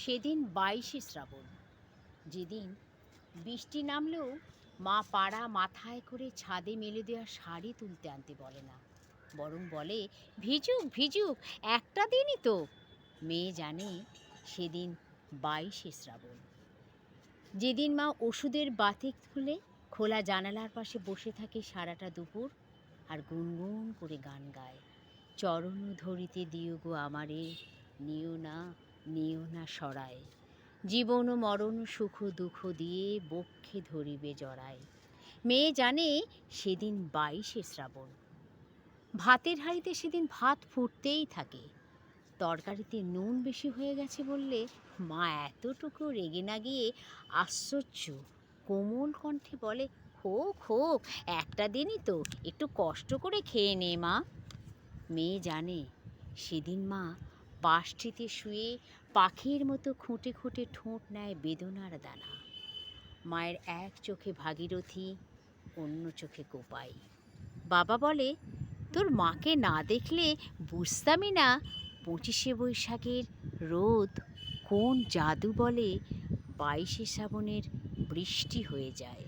সেদিন 22শে শ্রাবণ, যেদিন বৃষ্টি নামলেও মা পাড়া মাথায় করে ছাদে মেলে দেওয়া শাড়ি তুলতে আনতে বলে না, বরং বলে ভিজুক ভিজুক, একটা দিনই তো। মেয়ে জানে সেদিন 22শে শ্রাবণ, যেদিন মা ওষুধের বাতিক খুলে খোলা জানালার পাশে বসে থাকে সারাটা দুপুর আর গুনগুন করে গান গায়। চরণ ধরিতে দিও গো আমারে, নিও না সরায়, জীবন ও মরণ সুখ দুঃখ দিয়ে বক্ষে ধরিবে জড়ায়। মেয়ে জানে সেদিন 22শে শ্রাবণ। ভাতের হাঁড়িতে সেদিন ভাত ফুটতেই থাকে। তরকারিতে নুন বেশি হয়ে গেছে বললে মা এতটুকু রেগে না গিয়ে আশ্চর্য কোমল কণ্ঠে বলে, হোক হোক, একটা দিনই তো, একটু কষ্ট করে খেয়ে নে মা। মেয়ে জানে সেদিন মা পাশটিতে শুয়ে পাখির মতো খুঁটে খুঁটে ঠোঁট নেয় বেদনার দানা। মায়ের এক চোখে ভাগীরথী, অন্য চোখে কোপাই। বাবা বলে, তোর মাকে না দেখলে বুঝতামই না 25শে বৈশাখের রোদ কোন জাদু বলে 22শে শ্রাবণের বৃষ্টি হয়ে যায়।